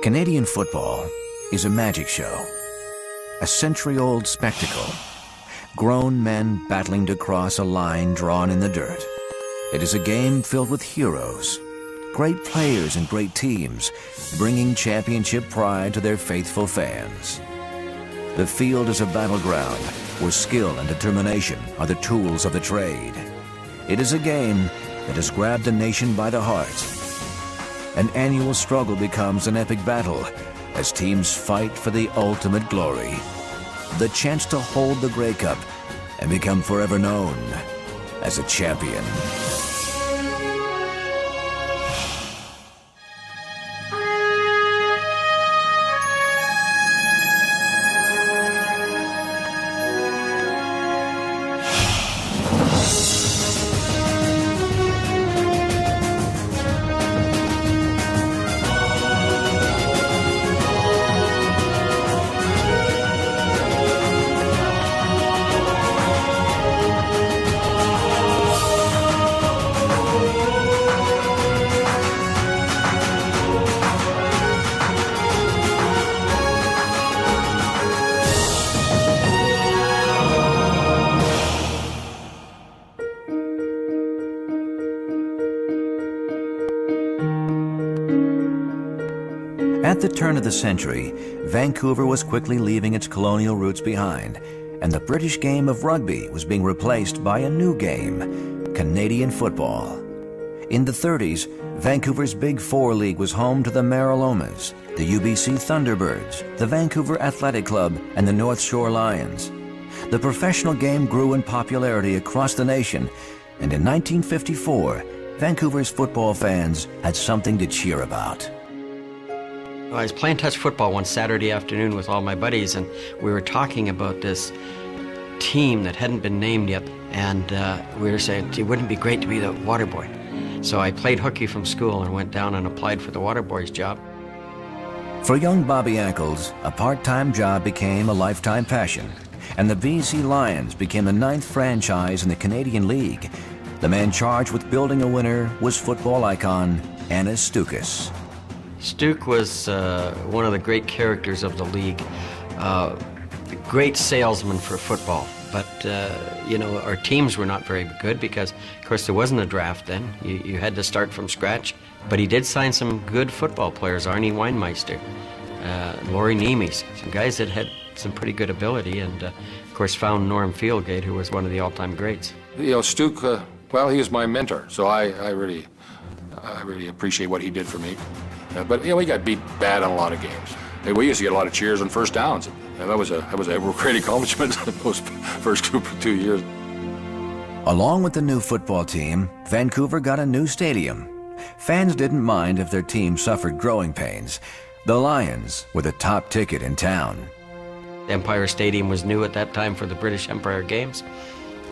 Canadian football is a magic show, a century-old spectacle, grown men battling to cross a line drawn in the dirt. It is a game filled with heroes, great players and great teams, bringing championship pride to their faithful fans. The field is a battleground where skill and determination are the tools of the trade. It is a game that has grabbed the nation by the heart. An annual struggle becomes an epic battle as teams fight for the ultimate glory, the chance to hold the Grey Cup and become forever known as a champion. At the turn of the century, Vancouver was quickly leaving its colonial roots behind, and the British game of rugby was being replaced by a new game, Canadian football. In the 30s, Vancouver's Big Four League was home to the Marilomas, the UBC Thunderbirds, the Vancouver Athletic Club, and the North Shore Lions. The professional game grew in popularity across the nation, and in 1954, Vancouver's football fans had something to cheer about. I was playing touch football one Saturday afternoon with all my buddies, and we were talking about this team that hadn't been named yet, and we were saying it wouldn't be great to be the water boy. So I played hooky from school and went down and applied for the water boy's job. For young Bobby Ankles, a part-time job became a lifetime passion, and the BC Lions became the 9th franchise in the Canadian League. The man charged with building a winner was football icon Anis Stoukas. Stuke was one of the great characters of the league, great salesman for football. But, our teams were not very good because, of course, there wasn't a draft then. You had to start from scratch. But he did sign some good football players, Arnie Weinmeister, Laurie Nemes, some guys that had some pretty good ability, and, of course, found Norm Fieldgate, who was one of the all-time greats. Stuke, he was my mentor, so I really appreciate what he did for me. But we got beat bad on a lot of games. We used to get a lot of cheers on first downs. And that was a great accomplishment in those first 2 years. Along with the new football team, Vancouver got a new stadium. Fans didn't mind if their team suffered growing pains. The Lions were the top ticket in town. Empire Stadium was new at that time for the British Empire Games,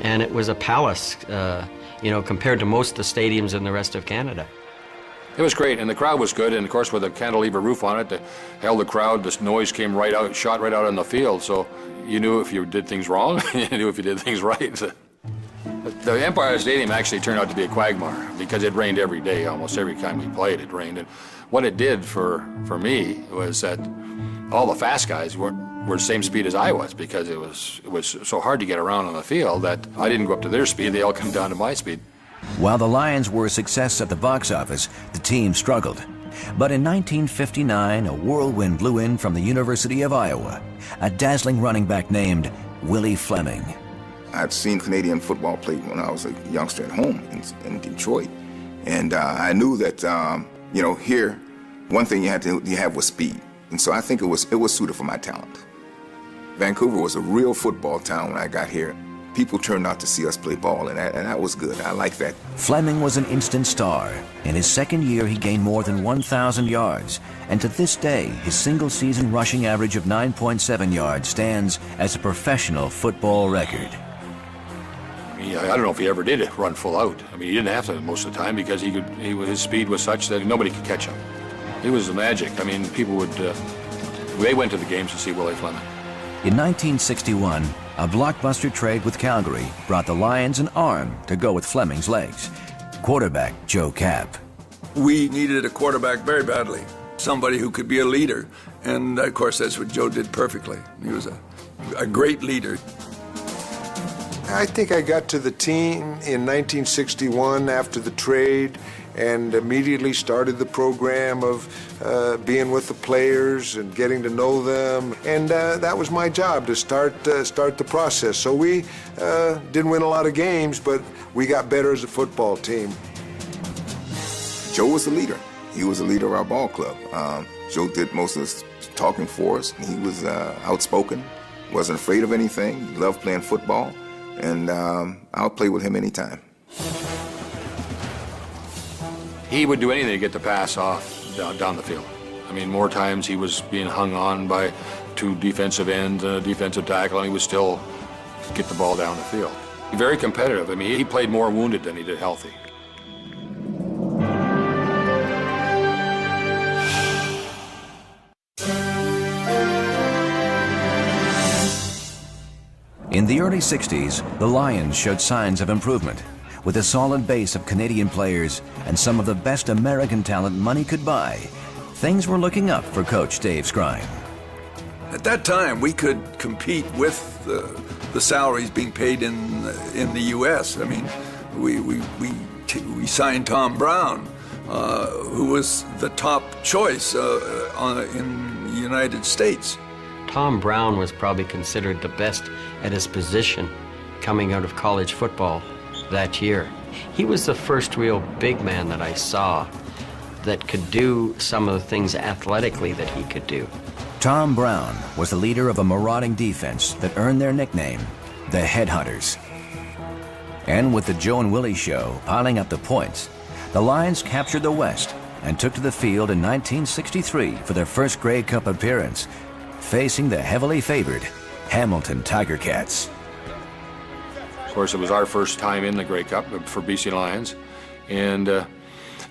and it was a palace, compared to most of the stadiums in the rest of Canada. It was great, and the crowd was good, and of course with a cantilever roof on it that held the crowd, this noise came shot right out on the field, so you knew if you did things wrong, you knew if you did things right. The Empire Stadium actually turned out to be a quagmire because it rained every day, almost every time we played it rained. And what it did for me was that all the fast guys were the same speed as I was, because it was so hard to get around on the field that I didn't go up to their speed, they all come down to my speed. While the Lions were a success at the box office, the team struggled. But in 1959, a whirlwind blew in from the University of Iowa, a dazzling running back named Willie Fleming. I'd seen Canadian football played when I was a youngster at home in Detroit. And I knew that, here, one thing you have was speed. And so I think it was suited for my talent. Vancouver was a real football town when I got here. People turned out to see us play ball, and that was good. I like that. Fleming was an instant star. In his second year, he gained more than 1,000 yards. And to this day, his single-season rushing average of 9.7 yards stands as a professional football record. I don't know if he ever did run full out. He didn't have to most of the time because his speed was such that nobody could catch him. It was magic. People they went to the games to see Willie Fleming. In 1961, a blockbuster trade with Calgary brought the Lions an arm to go with Fleming's legs. Quarterback Joe Kapp. We needed a quarterback very badly. somebody who could be a leader. And, of course, that's what Joe did perfectly. He was a great leader. I think I got to the team in 1961 after the trade and immediately started the program of being with the players and getting to know them. And that was my job, to start the process. So we didn't win a lot of games, but we got better as a football team. Joe was the leader. He was the leader of our ball club. Joe did most of the talking for us. He was outspoken, wasn't afraid of anything, he loved playing football, and I'll play with him anytime. He would do anything to get the pass off down the field. I mean, more times he was being hung on by two defensive ends and a defensive tackle, and he would still get the ball down the field. Very competitive. I mean, he played more wounded than he did healthy. In the early 60s, the Lions showed signs of improvement. With a solid base of Canadian players and some of the best American talent money could buy, things were looking up for Coach Dave Scrine. At that time, we could compete with the salaries being paid in the U.S. I mean, we signed Tom Brown, who was the top choice in the United States. Tom Brown was probably considered the best at his position coming out of college football that year. He was the first real big man that I saw that could do some of the things athletically that he could do. Tom Brown was the leader of a marauding defense that earned their nickname, the Headhunters. And with the Joe and Willie show piling up the points, the Lions captured the West and took to the field in 1963 for their first Grey Cup appearance, facing the heavily favored Hamilton Tiger Cats. Of course, it was our first time in the Grey Cup for BC Lions, and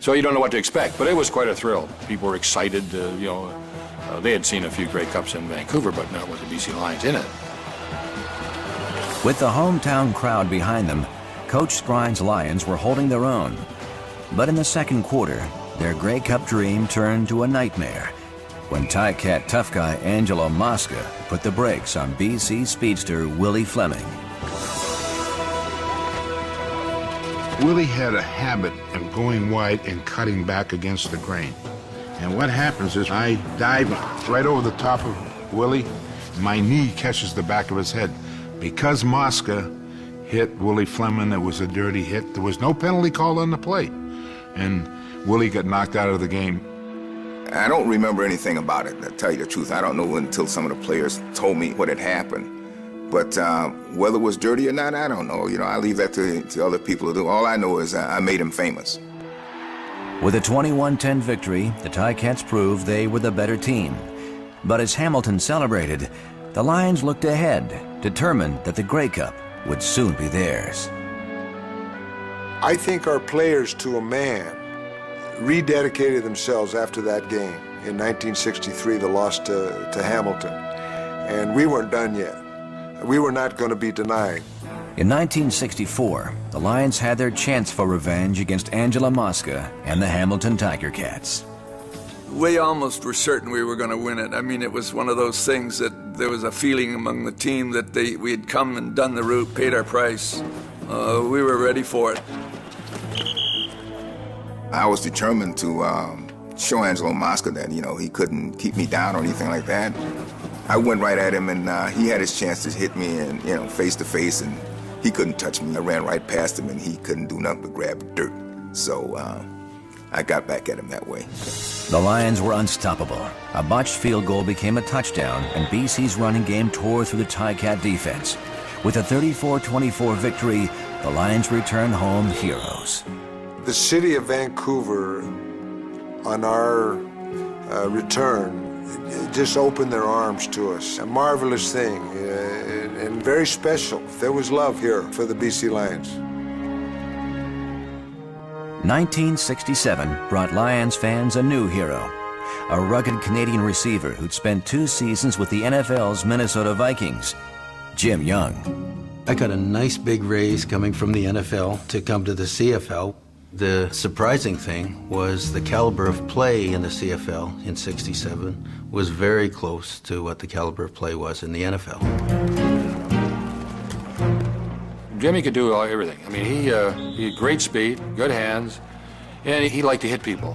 so you don't know what to expect, but it was quite a thrill. People were excited, they had seen a few Grey Cups in Vancouver, but not with the BC Lions in it. With the hometown crowd behind them, Coach Scrine's Lions were holding their own. But in the second quarter, their Grey Cup dream turned to a nightmare when Ticat tough guy Angelo Mosca put the brakes on BC speedster Willie Fleming. Willie had a habit of going wide and cutting back against the grain. And what happens is I dive right over the top of Willie, my knee catches the back of his head. Because Mosca hit Willie Fleming, it was a dirty hit. There was no penalty called on the play. And Willie got knocked out of the game. I don't remember anything about it, to tell you the truth. I don't know until some of the players told me what had happened. But whether it was dirty or not, I don't know. I leave that to other people to do. All I know is I made him famous. With a 21-10 victory, the Ticats proved they were the better team. But as Hamilton celebrated, the Lions looked ahead, determined that the Grey Cup would soon be theirs. I think our players, to a man, rededicated themselves after that game in 1963, the loss to Hamilton. And we weren't done yet. We were not going to be denied. In 1964, the Lions had their chance for revenge against Angelo Mosca and the Hamilton Tiger Cats. We almost were certain we were going to win it. I mean, it was one of those things that there was a feeling among the team that we had come and done the route, paid our price. We were ready for it. I was determined to show Angelo Mosca that, he couldn't keep me down or anything like that. I went right at him, and he had his chance to hit me, and face to face, and he couldn't touch me. I ran right past him, and he couldn't do nothing but grab dirt. So I got back at him that way. The Lions were unstoppable. A botched field goal became a touchdown, and BC's running game tore through the Ticat defense. With a 34-24 victory, the Lions returned home heroes. The city of Vancouver, on our return, just opened their arms to us. A marvelous thing and very special. There was love here for the BC Lions. 1967 brought Lions fans a new hero, a rugged Canadian receiver who'd spent 2 seasons with the NFL's Minnesota Vikings, Jim Young. I got a nice big raise coming from the NFL to come to the CFL. The surprising thing was the caliber of play in the CFL in '67 was very close to what the caliber of play was in the NFL. Jimmy could do everything. I mean, he had great speed, good hands, and he liked to hit people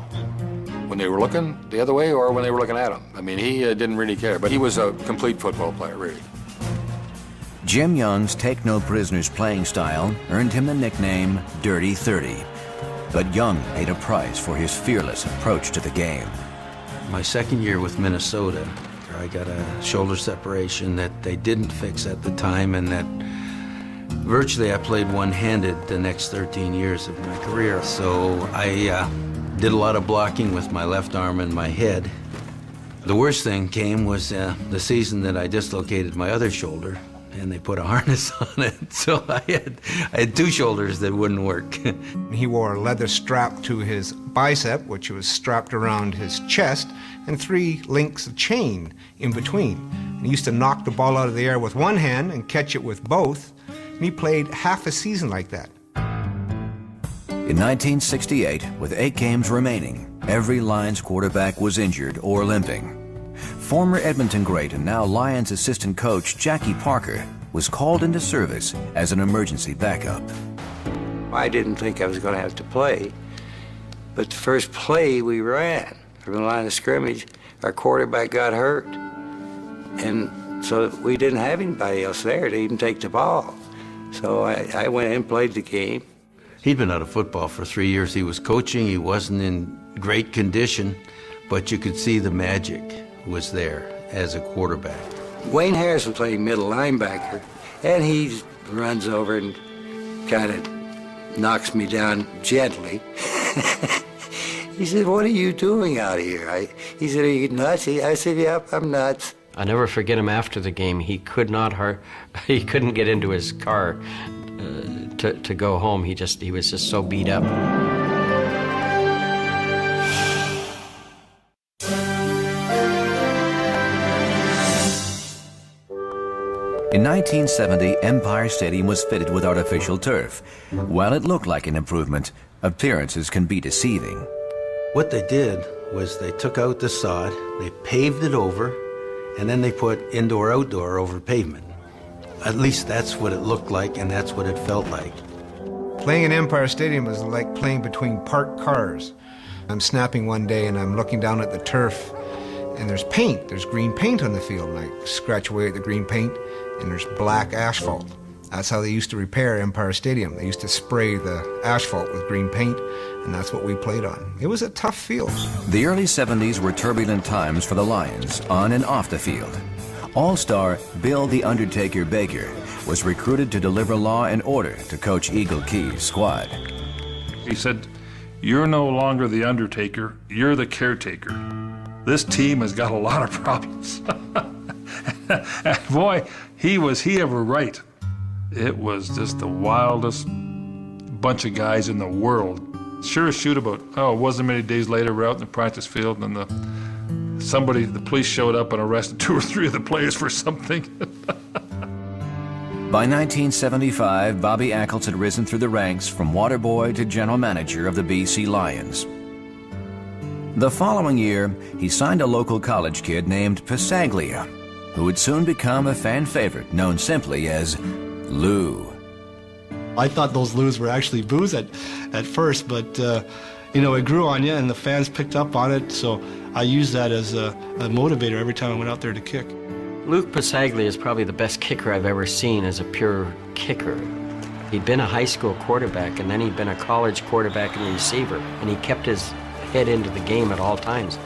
when they were looking the other way or when they were looking at him. I mean, he didn't really care, but he was a complete football player, really. Jim Young's take-no-prisoners playing style earned him the nickname Dirty 30. But Young paid a price for his fearless approach to the game. My second year with Minnesota, I got a shoulder separation that they didn't fix at the time, and that virtually I played one-handed the next 13 years of my career. So I did a lot of blocking with my left arm and my head. The worst thing came was the season that I dislocated my other shoulder, and they put a harness on it. So I had two shoulders that wouldn't work. He wore a leather strap to his bicep, which was strapped around his chest, and 3 links of chain in between. And he used to knock the ball out of the air with one hand and catch it with both. And he played half a season like that. In 1968, with 8 games remaining, every Lions quarterback was injured or limping. Former Edmonton great and now Lions assistant coach Jackie Parker was called into service as an emergency backup. I didn't think I was going to have to play, but the first play we ran from the line of scrimmage, our quarterback got hurt, and so we didn't have anybody else there to even take the ball. So I went in and played the game. He'd been out of football for 3 years. He was coaching. He wasn't in great condition, but you could see the magic was there as a quarterback. Wayne Harrison played middle linebacker, and he runs over and kind of knocks me down gently. He said, "What are you doing out here?" He said, "Are you nuts?" I said, "Yep, I'm nuts." I never forget him after the game. He couldn't get into his car to go home. He was just so beat up. In 1970, Empire Stadium was fitted with artificial turf. While it looked like an improvement, appearances can be deceiving. What they did was they took out the sod, they paved it over, and then they put indoor-outdoor over pavement. At least that's what it looked like, and that's what it felt like. Playing in Empire Stadium was like playing between parked cars. I'm snapping one day and I'm looking down at the turf, and there's paint. There's green paint on the field, and I scratch away at the green paint, and there's black asphalt. That's how they used to repair Empire Stadium. They used to spray the asphalt with green paint, and that's what we played on. It was a tough field. The early 70s were turbulent times for the Lions, on and off the field. All-star Bill the Undertaker Baker was recruited to deliver law and order to Coach Eagle Key's squad. He said, "You're no longer the Undertaker, you're the caretaker. This team has got a lot of problems." And boy, he ever right. It was just the wildest bunch of guys in the world. Sure as shoot about, it wasn't many days later, we're out in the practice field, and the police showed up and arrested 2 or 3 of the players for something. By 1975, Bobby Ackles had risen through the ranks from water boy to general manager of the BC Lions. The following year, he signed a local college kid named Pasaglia, who would soon become a fan favorite known simply as Lou. I thought those Lou's were actually booze at first, but it grew on you and the fans picked up on it, so I used that as a motivator every time I went out there to kick. Luke Pasaglia is probably the best kicker I've ever seen as a pure kicker. He'd been a high school quarterback, and then he'd been a college quarterback and receiver, and he kept his head into the game at all times.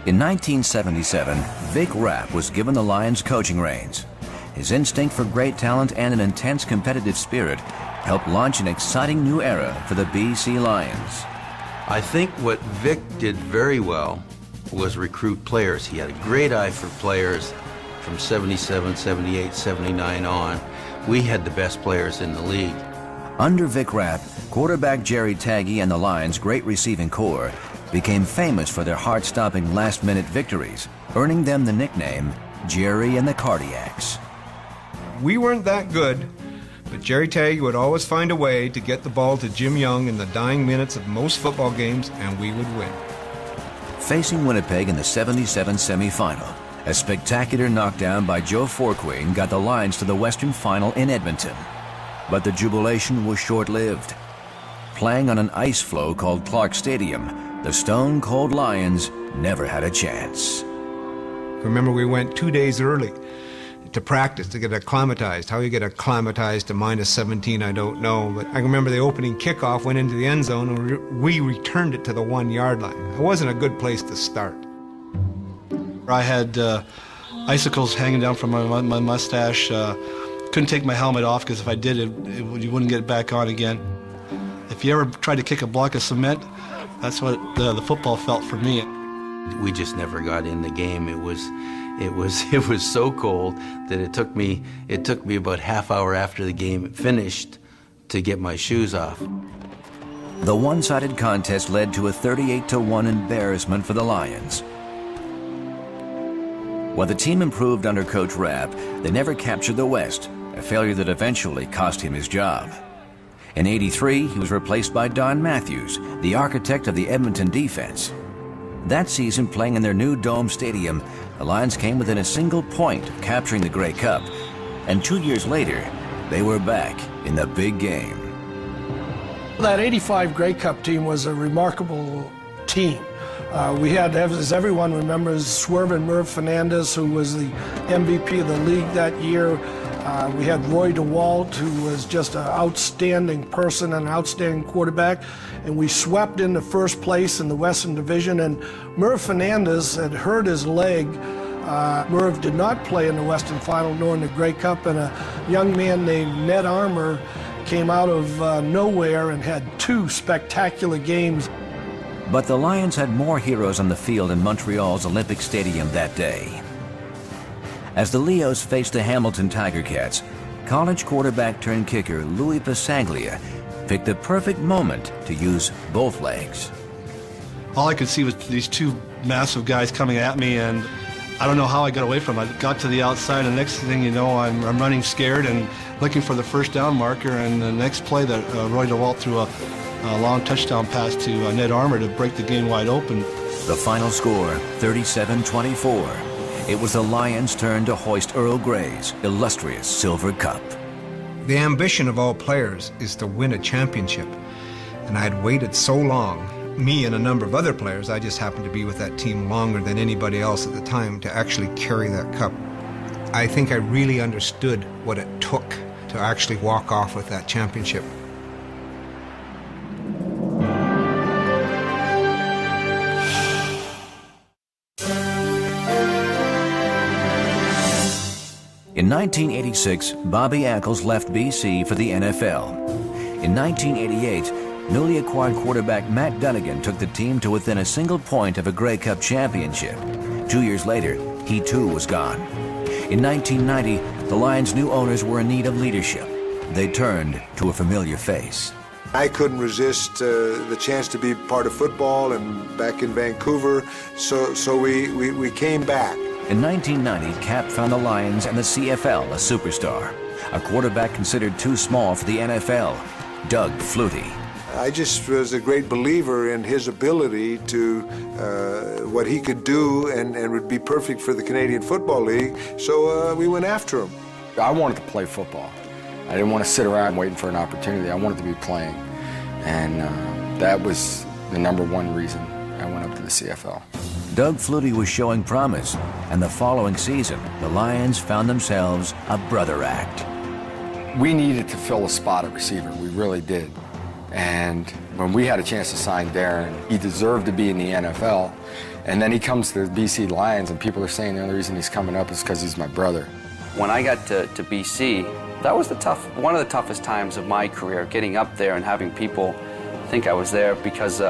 In 1977, Vic Rapp was given the Lions coaching reins. His instinct for great talent and an intense competitive spirit helped launch an exciting new era for the BC Lions. I think what Vic did very well was recruit players. He had a great eye for players from 77, 78, 79 on. We had the best players in the league. Under Vic Rapp, quarterback Jerry Taggy and the Lions' great receiving corps became famous for their heart-stopping last-minute victories, earning them the nickname Jerry and the Cardiacs. We weren't that good, But Jerry Tagg would always find a way to get the ball to Jim Young in the dying minutes of most football games, and we would win. Facing Winnipeg in the '77 semifinal, a spectacular knockdown by Joe Forqueen got the Lions to the Western Final in Edmonton. But the jubilation was short-lived. Playing on an ice floe called Clark Stadium, the Stone Cold Lions never had a chance. Remember, we went 2 days early to practice, to get acclimatized. How you get acclimatized to -17, I don't know. But I remember the opening kickoff went into the end zone, and we returned it to the 1 yard line. It wasn't a good place to start. I had icicles hanging down from my mustache. Couldn't take my helmet off because if I did, you wouldn't get it back on again. If you ever tried to kick a block of cement, that's what the football felt for me. We just never got in the game. It was so cold that it took me about half hour after the game finished to get my shoes off. The one-sided contest led to a 38-1 embarrassment for the Lions. While the team improved under Coach Rapp, they never captured the West, a failure that eventually cost him his job. In '83, he was replaced by Don Matthews, the architect of the Edmonton defense. That season, playing in their new Dome Stadium, the Lions came within a single point of capturing the Grey Cup, and 2 years later, they were back in the big game. That '85 Grey Cup team was a remarkable team. We had, as everyone remembers, Swervin' Merv Fernandez, who was the MVP of the league that year. We had Roy DeWalt, who was just an outstanding person and an outstanding quarterback. And we swept into first place in the Western Division. And Merv Fernandez had hurt his leg. Merv did not play in the Western Final nor in the Grey Cup. And a young man named Ned Armour came out of nowhere and had 2 spectacular games. But the Lions had more heroes on the field in Montreal's Olympic Stadium that day. As the Leos faced the Hamilton Tiger Cats, college quarterback turned kicker Louis Passaglia picked the perfect moment to use both legs. All I could see was these 2 massive guys coming at me, and I don't know how I got away from it. I got to the outside, and the next thing you know, I'm running scared and looking for the first down marker, and the next play that Roy DeWalt threw a long touchdown pass to Ned Armour to break the game wide open. The final score, 37-24. It was the Lions' turn to hoist Earl Grey's illustrious Silver Cup. The ambition of all players is to win a championship. And I had waited so long, me and a number of other players, I just happened to be with that team longer than anybody else at the time, to actually carry that cup. I think I really understood what it took to actually walk off with that championship. In 1986, Bobby Ackles left BC for the NFL. In 1988, newly acquired quarterback Matt Dunnigan took the team to within a single point of a Grey Cup championship. 2 years later, he too was gone. In 1990, the Lions' new owners were in need of leadership. They turned to a familiar face. I couldn't resist the chance to be part of football and back in Vancouver, so we came back. In 1990, Cap found the Lions and the CFL a superstar, a quarterback considered too small for the NFL, Doug Flutie. I just was a great believer in his ability to, what he could do and would be perfect for the Canadian Football League, so we went after him. I wanted to play football. I didn't want to sit around waiting for an opportunity. I wanted to be playing, and that was the #1 reason I went up to the CFL. Doug Flutie was showing promise, and the following season, the Lions found themselves a brother act. We needed to fill a spot at receiver, we really did. And when we had a chance to sign Darren, he deserved to be in the NFL. And then he comes to the BC Lions, and people are saying the only reason he's coming up is because he's my brother. When I got to BC, that was one of the toughest times of my career, getting up there and having people think I was there because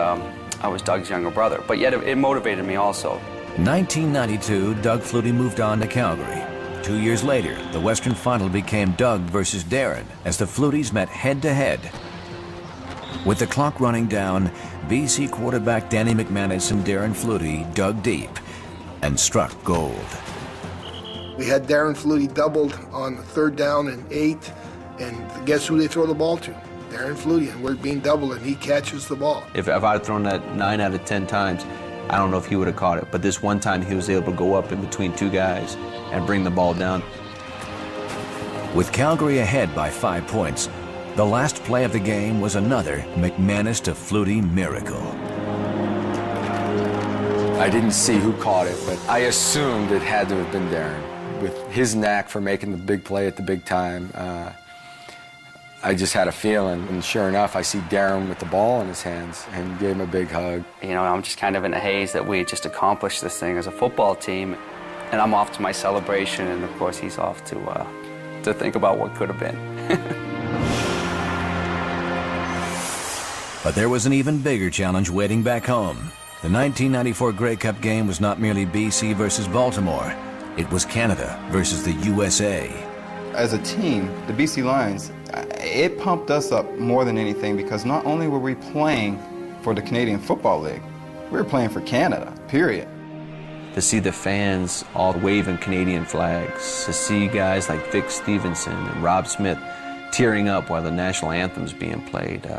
I was Doug's younger brother, but yet it motivated me also. In 1992, Doug Flutie moved on to Calgary. 2 years later, the Western Final became Doug versus Darren as the Fluties met head-to-head. With the clock running down, BC quarterback Danny McManus and Darren Flutie dug deep and struck gold. We had Darren Flutie doubled on 3rd down and 8, And guess who they throw the ball to? Darren Flutie, and we're being doubled, and he catches the ball. If I'd have thrown that 9 out of 10 times, I don't know if he would have caught it. But this one time, he was able to go up in between two guys and bring the ball down. With Calgary ahead by 5 points, the last play of the game was another McManus to Flutie miracle. I didn't see who caught it, but I assumed it had to have been Darren. With his knack for making the big play at the big time, I just had a feeling, and sure enough, I see Darren with the ball in his hands and gave him a big hug. You know, I'm just kind of in a haze that we just accomplished this thing as a football team, and I'm off to my celebration, and of course he's off to think about what could have been. But there was an even bigger challenge waiting back home. The 1994 Grey Cup game was not merely BC versus Baltimore. It was Canada versus the USA. As a team, the BC Lions, it pumped us up more than anything because not only were we playing for the Canadian Football League, we were playing for Canada, period. To see the fans all waving Canadian flags, to see guys like Vic Stevenson and Rob Smith tearing up while the national anthem's being played,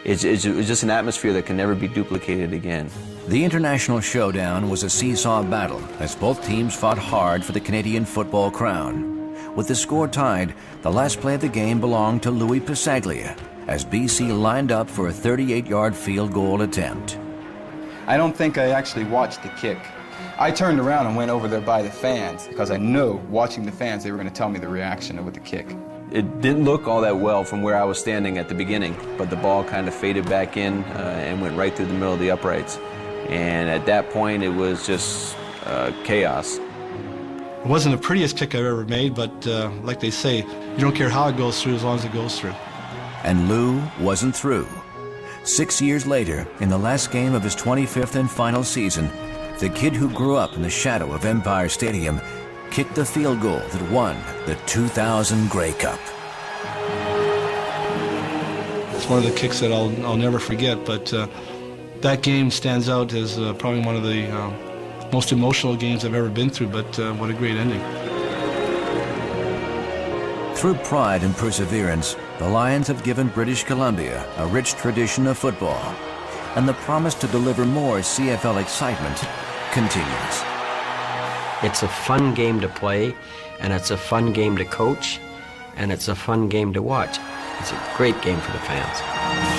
it's just an atmosphere that can never be duplicated again. The international showdown was a seesaw battle as both teams fought hard for the Canadian football crown. With the score tied, the last play of the game belonged to Louis Passaglia as BC lined up for a 38-yard field goal attempt. I don't think I actually watched the kick. I turned around and went over there by the fans because I knew, watching the fans, they were going to tell me the reaction with the kick. It didn't look all that well from where I was standing at the beginning, but the ball kind of faded back in and went right through the middle of the uprights. And at that point, it was just chaos. It wasn't the prettiest kick I've ever made, but like they say, you don't care how it goes through as long as it goes through. And Lou wasn't through. 6 years later, in the last game of his 25th and final season, the kid who grew up in the shadow of Empire Stadium kicked the field goal that won the 2000 Grey Cup. It's one of the kicks that I'll never forget, but that game stands out as probably one of the most emotional games I've ever been through, but what a great ending. Through pride and perseverance, the Lions have given British Columbia a rich tradition of football, and the promise to deliver more CFL excitement continues. It's a fun game to play, and it's a fun game to coach, and it's a fun game to watch. It's a great game for the fans.